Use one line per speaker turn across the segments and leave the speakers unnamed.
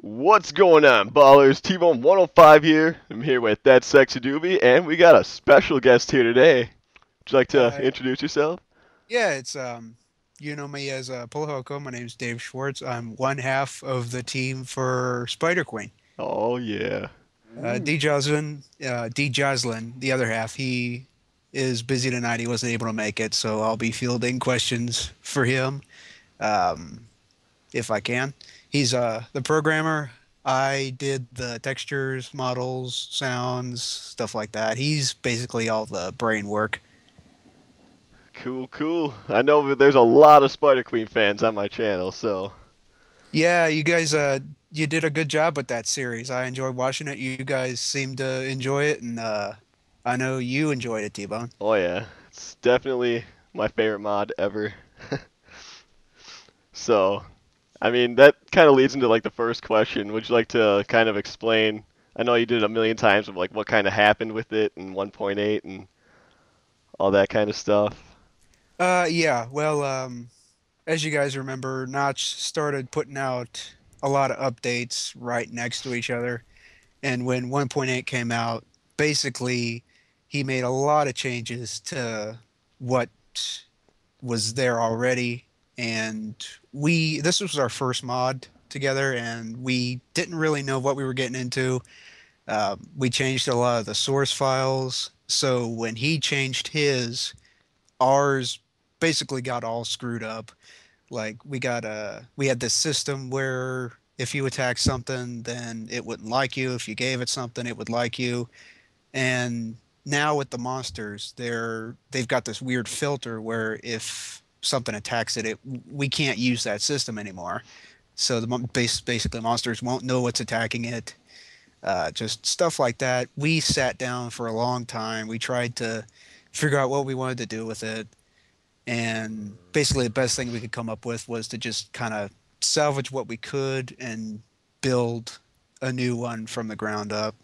What's going on, ballers? T-Bone 105 here. I'm here with thatsexyduby, and we got a special guest here today. Would you like to
Uh,
introduce yourself?
yeah, it's you know me as Pullahoko. My name's Dave Schwartz. I'm one half of the team for Spider Queen.
Oh yeah.
D Joslin, the other half, he is busy tonight. He wasn't able to make it, so I'll be fielding questions for him um, if I can. He's the programmer. I did the textures, models, sounds, stuff like that. He's basically all the brain work.
Cool, cool. I know that there's a lot of Spider Queen fans on my channel, so
Yeah, you guys, you did a good job with that series. I enjoyed watching it. You guys seem to enjoy it, and I know you enjoyed it, T-Bone.
oh yeah, it's definitely my favorite mod ever. So, I mean, that kind of leads into like the first question. Would you like to kind of explain? I know you did it a million times of like what kind of happened with it in 1.8 and all that kind of stuff.
Yeah, well, as you guys remember, Notch started putting out a lot of updates right next to each other, and when 1.8 came out, basically he made a lot of changes to what was there already, and this was our first mod together, and we didn't really know what we were getting into. We changed a lot of the source files, so when he changed his, ours basically got all screwed up. Like we had this system where if you attack something, then it wouldn't like you. If you gave it something, it would like you. And now with the monsters, they've got this weird filter where if something attacks it, we can't use that system anymore. So basically monsters won't know what's attacking it. Just stuff like that. We sat down for a long time. We tried to figure out what we wanted to do with it. And basically, the best thing we could come up with was to just kind of salvage what we could and build a new one from the ground up.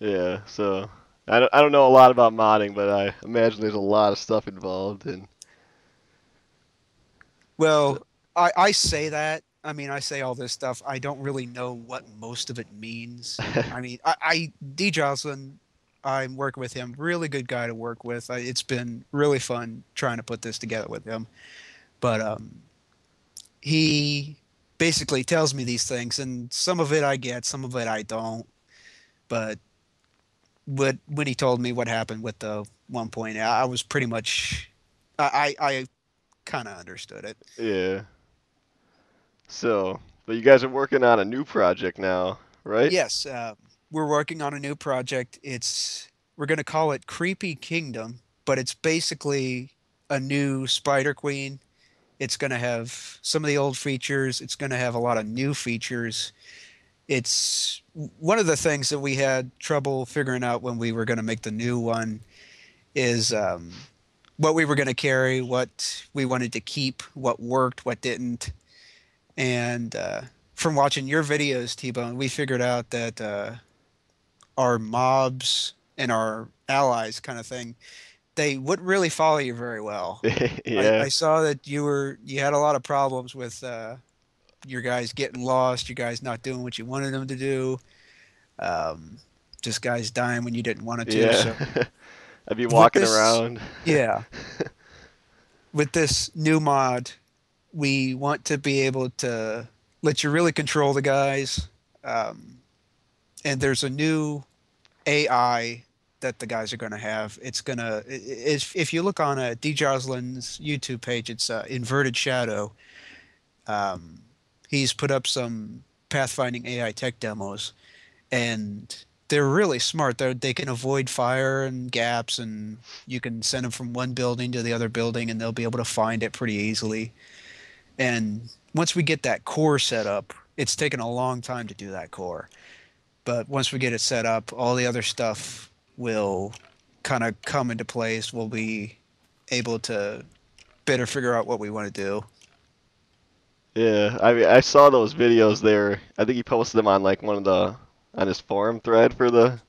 Yeah, so I don't know a lot about modding, but I imagine there's a lot of stuff involved and so
Well, I say that. I mean, I say all this stuff. I don't really know what most of it means. I mean, D. Jocelyn, I'm working with him. Really good guy to work with. It's been really fun trying to put this together with him. But he basically tells me these things, and some of it I get, some of it I don't. But when he told me what happened with the 1 point, I was pretty much, I kind of understood it.
yeah. So, but you guys are working on a new project now, right?
Yes, we're working on a new project. We're going to call it Creepy Kingdom, but it's basically a new Spider Queen. It's going to have some of the old features. It's going to have a lot of new features. It's one of the things that we had trouble figuring out when we were going to make the new one is what we were going to carry, what we wanted to keep, what worked, what didn't. And from watching your videos, T-Bone, we figured out that our mobs and our allies kind of thing, they wouldn't really follow you very well. I
Yeah.
saw that you had a lot of problems with your guys getting lost, you guys not doing what you wanted them to do, um, just guys dying when you didn't want it to.
Yeah.
So
I'd be
with
walking
this,
around.
yeah, with this new mod, we want to be able to let you really control the guys. Um, and there's a new AI that the guys are going to have. It's going to, if you look on D. Joslin's YouTube page, it's Inverted Shadow. Um, he's put up some pathfinding AI tech demos, and they're really smart. They can avoid fire and gaps, and you can send them from one building to the other building, and they'll be able to find it pretty easily. And once we get that core set up, it's taken a long time to do that core. But once we get it set up, all the other stuff will kind of come into place. We'll be able to better figure out what we want to do.
Yeah, I mean, I saw those videos there. I think he posted them on like one of the on his forum thread for the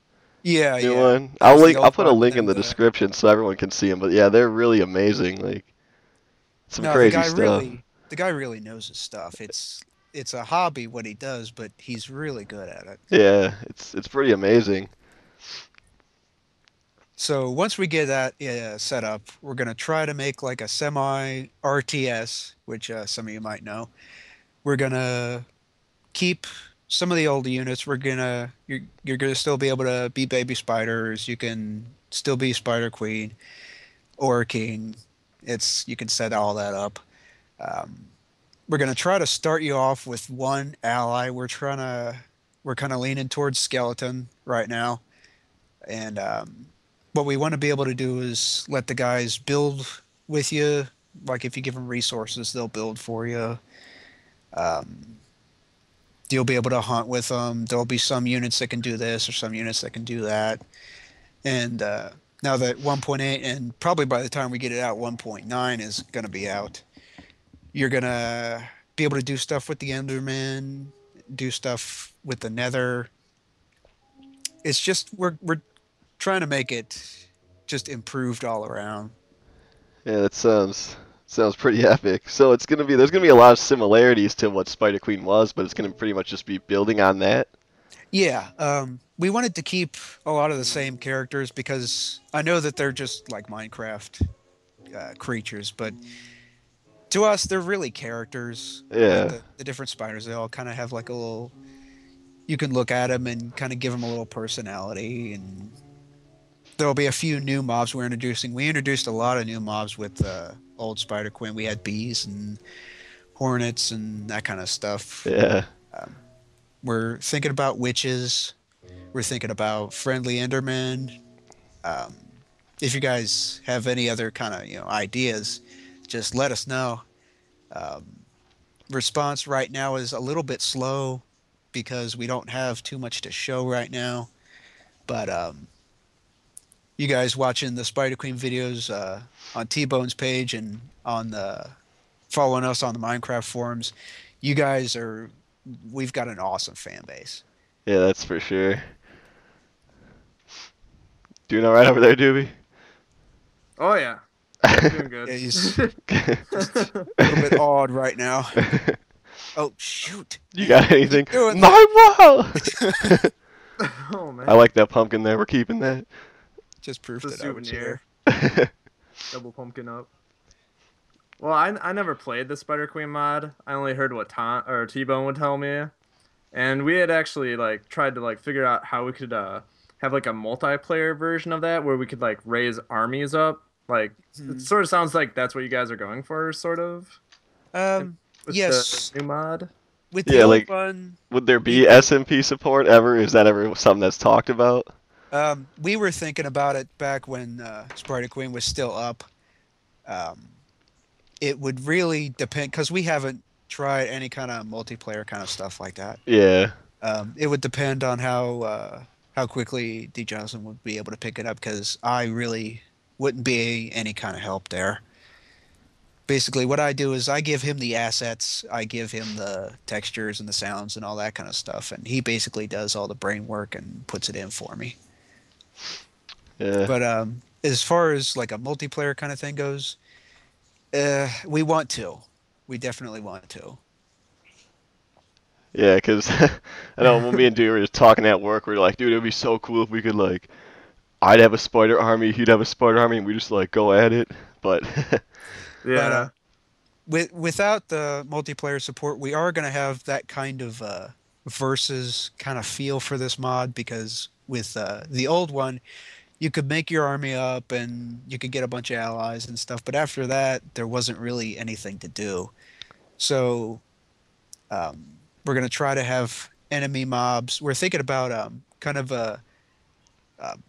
Yeah,
new
yeah.
one.
That was the
I'll
old
put a
one, and
link in
then
the
the
description so everyone can see them. But yeah, they're really amazing. Like some
no,
crazy stuff.
the guy really knows his stuff. it's a hobby what he does, but he's really good at it.
Yeah, it's pretty amazing.
So once we get that set up, we're gonna try to make like a semi RTS, which some of you might know. We're gonna keep some of the old units. You're gonna still be able to be baby spiders. You can still be Spider Queen or King. It's you can set all that up. Um, we're gonna try to start you off with one ally. We're kind of leaning towards skeleton right now, and what we want to be able to do is let the guys build with you. Like if you give them resources, they'll build for you. Um, you'll be able to hunt with them. There'll be some units that can do this or some units that can do that. And now that 1.8 and probably by the time we get it out, 1.9 is going to be out. You're going to be able to do stuff with the Enderman, do stuff with the Nether. It's just we're trying to make it just improved all around.
Yeah, that sounds pretty epic. So there's gonna be a lot of similarities to what Spider Queen was, but it's gonna pretty much just be building on that.
Yeah, we wanted to keep a lot of the same characters because I know that they're just like Minecraft creatures, but to us, they're really characters. Like
Yeah,
the different spiders, they all kind of have like a little. You can look at them and kind of give them a little personality, and there'll be a few new mobs we're introducing. We introduced a lot of new mobs with old Spider Queen. We had bees and hornets and that kind of stuff.
yeah,
Um, we're thinking about witches. We're thinking about friendly Endermen. Um, if you guys have any other kind of ideas, just let us know. Um, response right now is a little bit slow because we don't have too much to show right now. But you guys watching the Spider Queen videos on T Bone's page and on the following us on the Minecraft forums, you guys are we've got an awesome fan base.
yeah. That's for sure. Doing all right over there, Doobie?
Oh yeah, I'm doing good.
Yeah, he's just a little bit awed right now. Oh shoot!
You got
Keep
anything?
doing
My wall.
that.
Oh
I
man,
like that pumpkin there. We're keeping that.
Just proof
it's a
that I would share.
souvenir. Double pumpkin up. Well, I never played the Spider Queen mod. I only heard what T Bone would tell me, and we had actually like tried to like figure out how we could have like a multiplayer version of that where we could like raise armies up. Like it
Hmm.
sort of sounds like that's what you guys are going for, sort of,
Um,
with the
yes,
new mod.
with the
Yeah,
old
like,
one,
would there
we
be SMP support ever? Is that ever something that's talked about?
we were thinking about it back when Spider Queen was still up. Um, it would really depend because we haven't tried any kind of multiplayer kind of stuff like that.
Yeah,
It would depend on how quickly D. Johnson would be able to pick it up because I really wouldn't be any kind of help there. Basically, what I do is I give him the assets, I give him the textures and the sounds and all that kind of stuff, and he basically does all the brain work and puts it in for me.
yeah,
But as far as like a multiplayer kind of thing goes, we want to. We definitely want to.
yeah. Cause I know when me and Dude were just talking at work, we are like, dude, it'd be so cool if we could like, I'd have a spider army, he'd have a spider army, and we just like go at it. But
But
Yeah.
without the multiplayer support, we are going to have that kind of versus kind of feel for this mod because with the old one, you could make your army up and you could get a bunch of allies and stuff. But after that, there wasn't really anything to do. So um, we're going to try to have enemy mobs. We're thinking about kind of a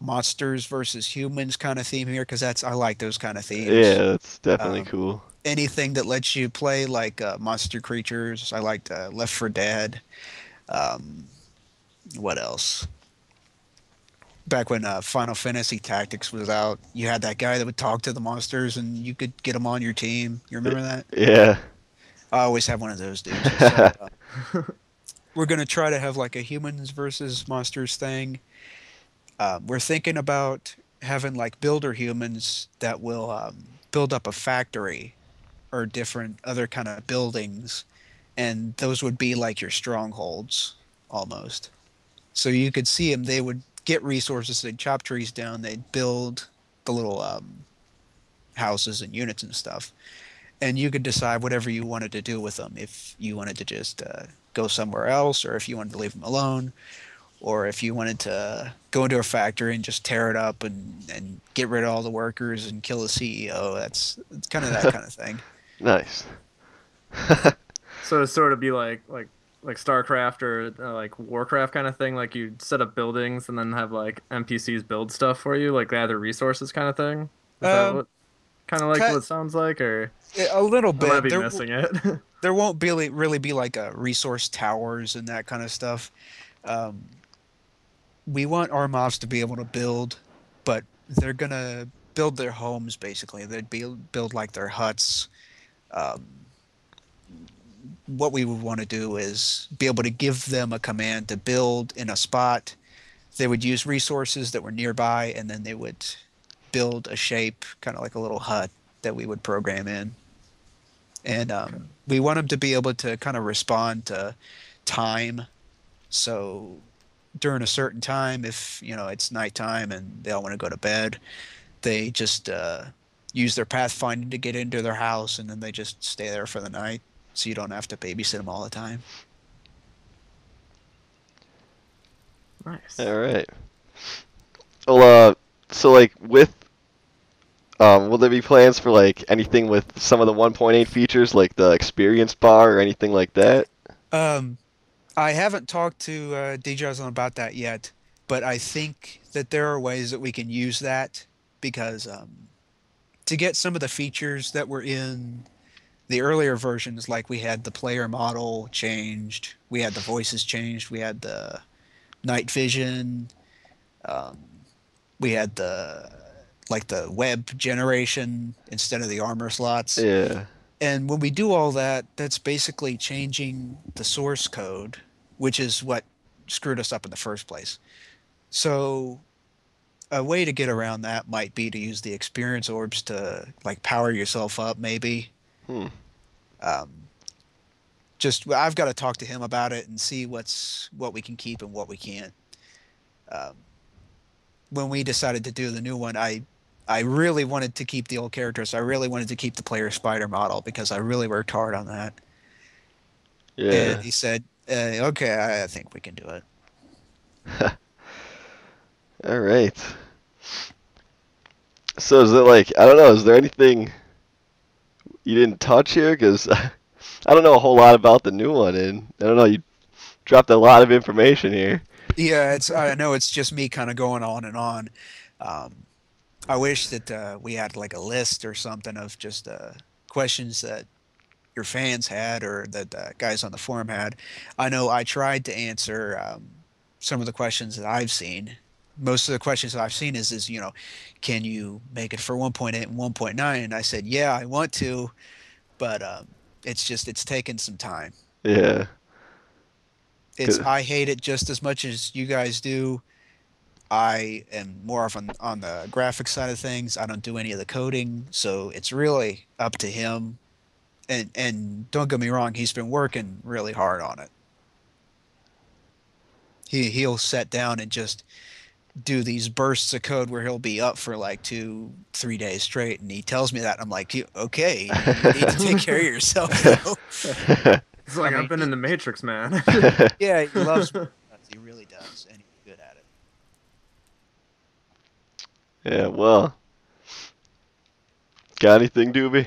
monsters versus humans kind of theme here because that's I like those kind of themes.
yeah, that's definitely
Um,
cool.
anything that lets you play like monster creatures. I liked Left 4 Dead. Um, what else? Back when Final Fantasy Tactics was out, you had that guy that would talk to the monsters and you could get them on your team. You
Y-
remember that?
Yeah.
I always have one of those dudes. So we're gonna try to have like a humans versus monsters thing. We're thinking about having like builder humans that will build up a factory or different other kind of buildings and those would be like your strongholds almost. So you could see them. They would get resources. They'd chop trees down. They'd build the little houses and units and stuff. And you could decide whatever you wanted to do with them. If you wanted to just go somewhere else, or if you wanted to leave them alone, or if you wanted to go into a factory and just tear it up and get rid of all the workers and kill the CEO. That's it's kind of that kind of thing.
Nice.
So to sort of be like StarCraft or like Warcraft kind of thing. Like you set up buildings and then have like NPCs build stuff for you, like gather resources kind of thing. Is that
Um,
what kind of like
ki-
what it sounds like, or
a little
I might
bit.
be missing it?
There won't be really be like a resource towers and that kind of stuff. Um, we want our mobs to be able to build, but they're gonna build their homes basically. They'd build like their huts. Um, what we would want to do is be able to give them a command to build in a spot. They would use resources that were nearby, and then they would build a shape, kind of like a little hut that we would program in. And
Okay.
we want them to be able to kind of respond to time. So during a certain time, if it's nighttime and they all want to go to bed, they just use their pathfinding to get into their house, and then they just stay there for the night, so you don't have to babysit them all the time.
Nice.
All right. Well, so like with will there be plans for like anything with some of the 1.8 features, like the experience bar or anything like that?
Um, I haven't talked to DJs about that yet, but I think that there are ways that we can use that because to get some of the features that were in the earlier versions, like we had the player model changed, we had the voices changed, we had the night vision, um, we had the web generation instead of the armor slots.
Yeah.
And when we do all that, that's basically changing the source code, which is what screwed us up in the first place. So a way to get around that might be to use the experience orbs to like power yourself up, maybe.
Hmm.
Um, just I've got to talk to him about it and see what we can keep and what we can't. Um, when we decided to do the new one, I really wanted to keep the old characters. I really wanted to keep the player spider model because I really worked hard on that. And
Yeah.
he said, "Okay, I think we can do it."
All right. So is it like I don't know? Is there anything you didn't touch here? Because I don't know a whole lot about the new one, and I don't know. You dropped a lot of information here.
Yeah, it's I know it's just me kind of going on and on. Um, I wish that we had like a list or something of just questions that your fans had or that guys on the forum had. I know I tried to answer some of the questions that I've seen. Most of the questions that I've seen is can you make it for 1.8 and 1.9? And I said, yeah, I want to, but it's taken some time.
Yeah.
It's
'Cause-
I hate it just as much as you guys do. I am more of on the graphic side of things. I don't do any of the coding, so it's really up to him. And don't get me wrong, he's been working really hard on it. He'll sit down and just do these bursts of code where he'll be up for like 2, 3 days straight, and he tells me that I'm like, okay, you need to take care of yourself, though.
It's like
I
I've
mean,
been in the Matrix, man.
yeah, he loves me. He really does, and he's good at it.
Yeah. Well, got anything, Doobie?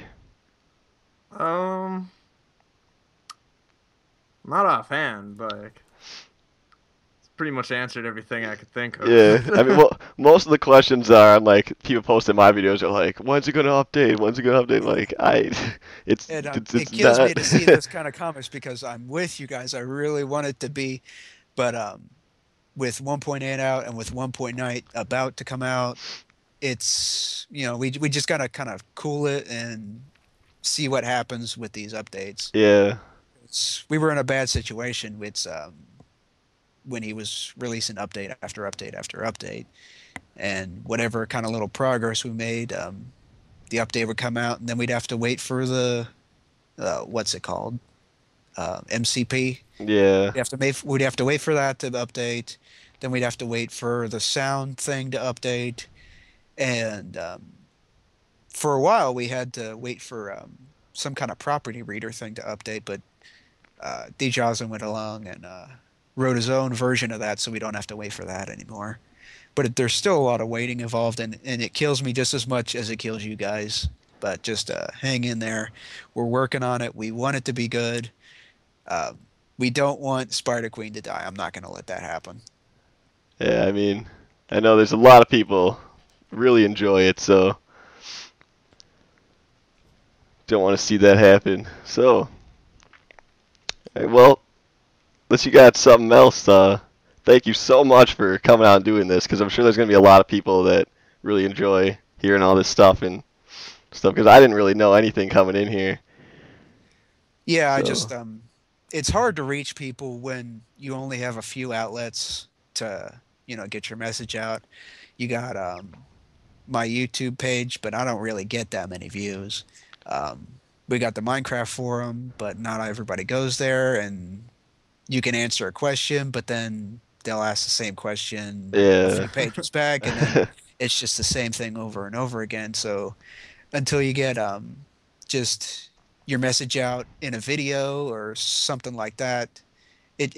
um, not offhand, but like, it's pretty much answered everything I could think of.
Yeah, I mean, well, most of the questions are on like people posting my videos are like, "When's it gonna update? When's it gonna update?" Like, it's
And
it's
it kills me
not.
to see those kind of comments because I'm with you guys. I really want it to be, but with 1.8 out and with 1.9 about to come out, it's we just gotta kind of cool it and see what happens with these updates.
Yeah,
We were in a bad situation. It's when he was releasing update after update after update, and whatever kind of little progress we made, the update would come out, and then we'd have to wait for the what's it called? MCP.
Yeah.
We'd have to wait for that to update. Then we'd have to wait for the sound thing to update. And for a while, we had to wait for some kind of property reader thing to update. But D. Joslin went along and wrote his own version of that, so we don't have to wait for that anymore. But there's still a lot of waiting involved, and it kills me just as much as it kills you guys. But just hang in there. We're working on it. We want it to be good. Uh, we don't want Spider Queen to die. I'm not going to let that happen.
Yeah, I mean, I know there's a lot of people really enjoy it, so don't want to see that happen. So, well, unless you got something else, thank you so much for coming out and doing this, because I'm sure there's going to be a lot of people that really enjoy hearing all this stuff and stuff, because I didn't really know anything coming in here.
Yeah, I
So,
just it's hard to reach people when you only have a few outlets to, get your message out. You got my YouTube page, but I don't really get that many views. Um, we got the Minecraft forum, but not everybody goes there, and you can answer a question, but then they'll ask the same question a
yeah.
few pages back, and then it's just the same thing over and over again. So until you get just your message out in a video or something like that, it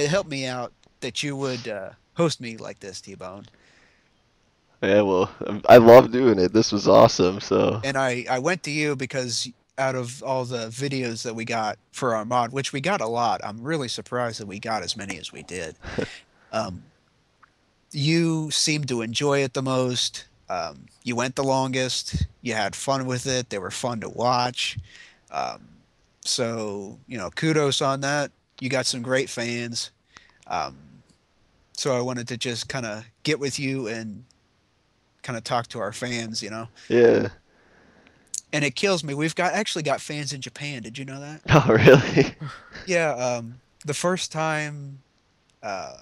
helped me out that you would host me like this, T-Bone.
Yeah, well, I love doing it. This was awesome, so.
And I went to you because out of all the videos that we got for our mod, which we got a lot, I'm really surprised that we got as many as we did. Um, you seemed to enjoy it the most. You went the longest. You had fun with it. They were fun to watch. Um, so, kudos on that. You got some great fans. Um, so I wanted to just kind of get with you and kind of talk to our fans.
Yeah.
And it kills me. We've actually got fans in Japan. Did you know that?
Oh, really?
Yeah. The first time uh,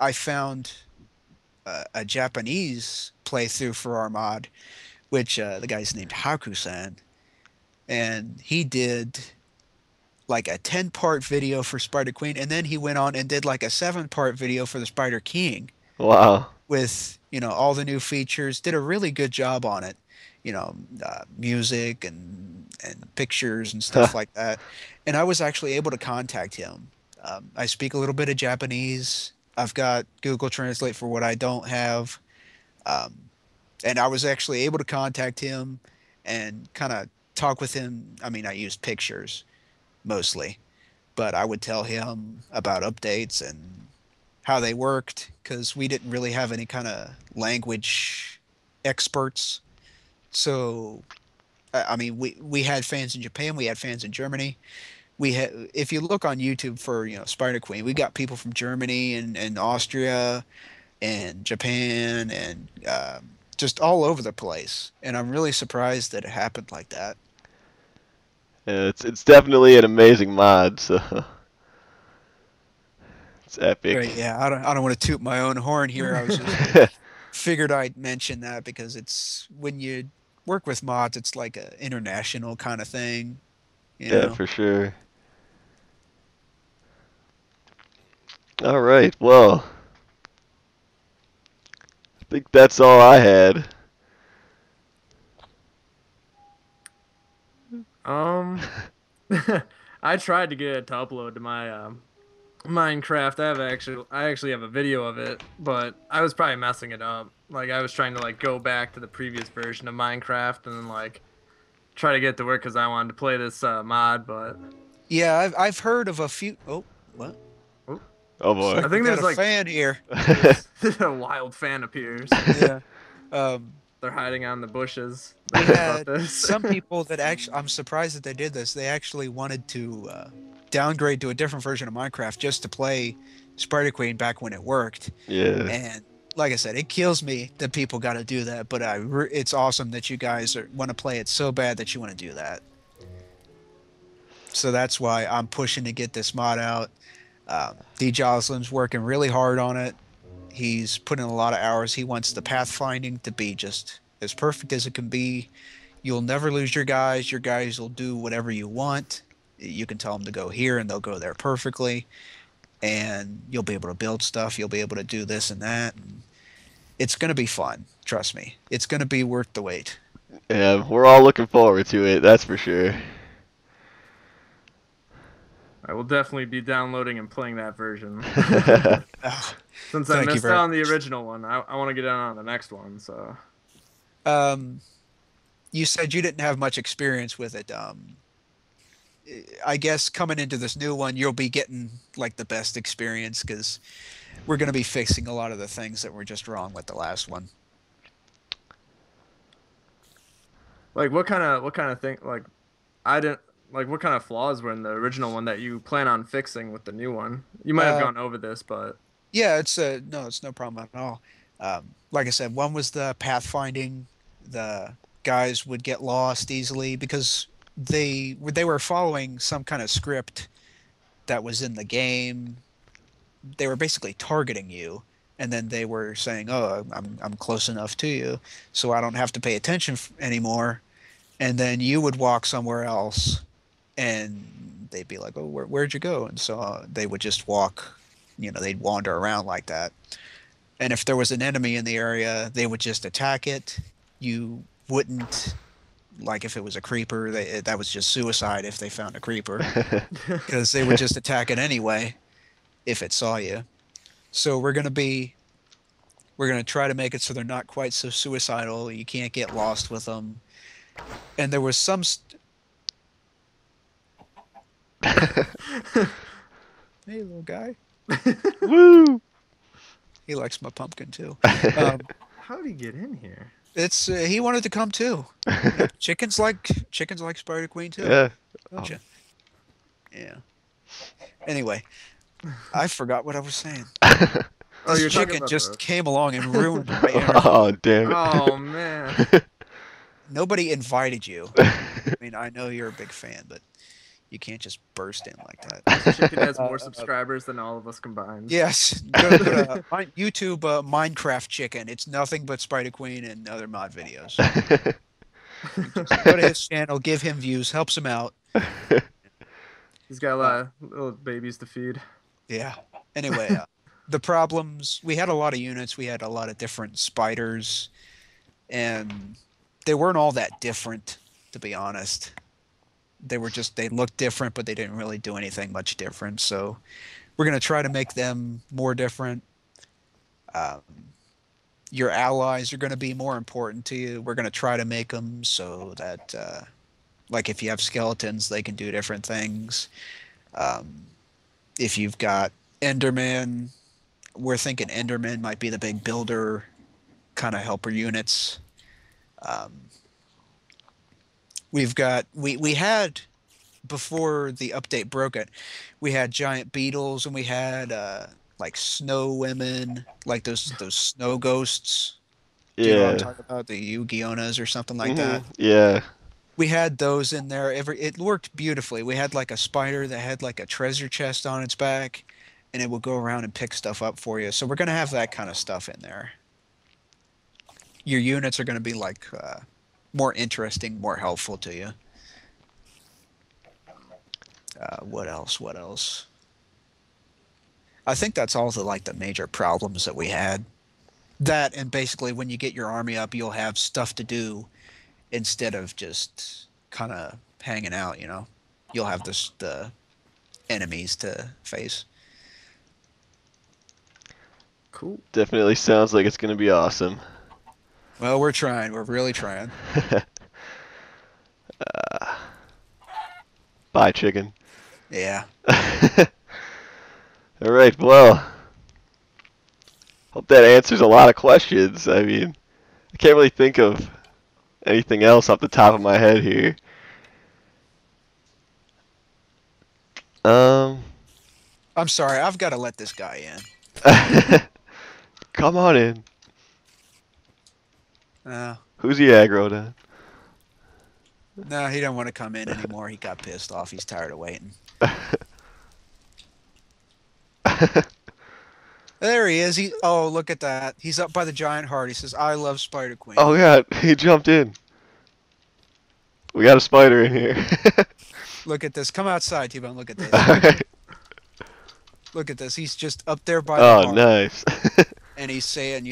I found a Japanese playthrough for our mod, which the guy's named Haku-san, and he did like a 10-part video for Spider Queen, and then he went on and did like a 7-part video for the Spider King
Wow.
with all the new features. Did a really good job on it, music and pictures and stuff like that. And I was actually able to contact him. I speak a little bit of Japanese. I've got Google Translate for what I don't have. Um, and I was actually able to contact him and kind of talk with him. I mean, I used pictures mostly, but I would tell him about updates and how they worked because we didn't really have any kind of language experts. So, I mean, we had fans in Japan, we had fans in Germany. We had, if you look on YouTube for Spider Queen, we got people from Germany and Austria and Japan and just all over the place. And I'm really surprised that it happened like that.
Yeah, it's definitely an amazing mod, so it's epic.
Right? Yeah, I don't want to toot my own horn here. I was just figured I'd mention that because it's when you work with mods, it's like a international kind of thing, you
Yeah,
know.
for sure. All right. Well, I think that's all I had.
Um, I tried to get it to upload to my Minecraft. I actually have a video of it, but I was probably messing it up. Like I was trying to like go back to the previous version of Minecraft and then like try to get it to work because I wanted to play this mod, but
Yeah, I've heard of a few. Oh, what?
oh,
Oh
Looks
boy.
like
I
we
think
got
there's
a
like
fan here.
a wild fan appears.
Yeah. Um,
They're hiding on the bushes.
we
They know about
had
this.
some people that actually, I'm surprised that they did this. They actually wanted to downgrade to a different version of Minecraft just to play Spider Queen back when it worked.
Yeah.
And like I said, it kills me that people got to do that. But it's awesome that you guys want to play it so bad that you want to do that. So that's why I'm pushing to get this mod out. D. Joslin's working really hard on it. He's put in a lot of hours. He wants the pathfinding to be just as perfect as it can be. You'll never lose your guys. Your guys will do whatever you want. You can tell them to go here, and they'll go there perfectly. And you'll be able to build stuff. You'll be able to do this and that. And it's going to be fun. Trust me. It's going to be worth the wait.
Yeah, we're all looking forward to it. That's for sure.
I will definitely be downloading and playing that version.
Oh,
Since I
thank you
missed
very
out on the
much.
original one, I want to get in on the next one. So
Um, you said you didn't have much experience with it. I guess coming into this new one, you'll be getting like the best experience because we're going to be fixing a lot of the things that were just wrong with the last one.
like, what kind of thing? Like, I didn't like what kind of flaws were in the original one that you plan on fixing with the new one? You might have
Uh,
gone over this, but
yeah, it's no problem at all. Like I said, one was the pathfinding. The guys would get lost easily because they were following some kind of script that was in the game. They were basically targeting you, and then they were saying, "Oh, I'm close enough to you, so I don't have to pay attention anymore." And then you would walk somewhere else, and they'd be like, "Oh, where'd you go?" And so they would just walk, they'd wander around like that. And if there was an enemy in the area, they would just attack it. You wouldn't, like if it was a creeper, that was just suicide if they found a creeper, because they would just attack it anyway if it saw you. So we're gonna try to make it so they're not quite so suicidal. You can't get lost with them. And there was some. Hey, little guy.
Woo!
He likes my pumpkin too. Um,
how did he get in here?
it's he wanted to come too. Chickens like Spider Queen too,
Yeah.
don't you? Yeah. Anyway, I forgot what I was saying.
Oh,
This
you're talking
chicken
about
just
the.
came along and ruined my energy.
Oh, damn it.
Oh man.
Nobody invited you. I mean, I know you're a big fan, but you can't just burst in like that.
Chicken has more subscribers than all of us combined.
Yes, go to YouTube Minecraft Chicken. It's nothing but Spider Queen and other mod videos. Just go to his channel, give him views, helps him out.
He's got a lot of little babies to feed.
Yeah. Anyway, the problems, we had a lot of units, we had a lot of different spiders, and they weren't all that different, to be honest. They looked different, but they didn't really do anything much different. So we're going to try to make them more different. Um, your allies are going to be more important to you. We're going to try to make them so that, like if you have skeletons, they can do different things. Um, if you've got Enderman, we're thinking Enderman might be the big builder kind of helper units. Um, we had before the update broke it, we had giant beetles and we had like snow women, like those snow ghosts. Do you know what I'm
Yeah.
talking about? The Yu-Gi-Ohs or something like that.
Yeah.
We had those in there. It worked beautifully. We had like a spider that had like a treasure chest on its back, and it would go around and pick stuff up for you. So we're gonna have that kind of stuff in there. Your units are gonna be like more interesting, more helpful to you. What else? What else? I think that's all the major problems that we had. That and basically when you get your army up, you'll have stuff to do instead of just kind of hanging out, You'll have the enemies to face.
Cool.
Definitely sounds like it's going to be awesome.
Well, we're trying. We're really trying.
Bye, chicken.
Yeah.
All right, well, hope that answers a lot of questions. I mean, I can't really think of anything else off the top of my head here.
I'm sorry. I've got to let this guy in.
Come on in.
No,
Who's the aggro then?
no, he don't want to come in anymore. He got pissed off. He's tired of waiting. There he is. Oh, look at that. He's up by the giant heart. He says, "I love Spider Queen."
Oh god, he jumped in. We got a spider in here.
Look at this. Come outside, T-Bone. Look at this.
Alright.
Look at this. He's just up there by the
Oh,
heart,
nice.
and he's saying,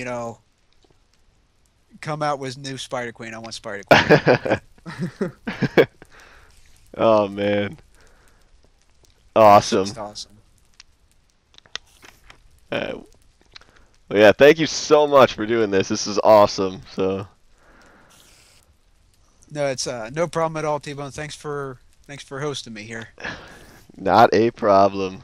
come out with new Spider Queen. I want Spider Queen.
Oh, man.
It's
Awesome.
just awesome.
Well, yeah, thank you so much for doing this. This is awesome. So,
No, it's no problem at all, T-Bone. Thanks for hosting me here.
not a problem.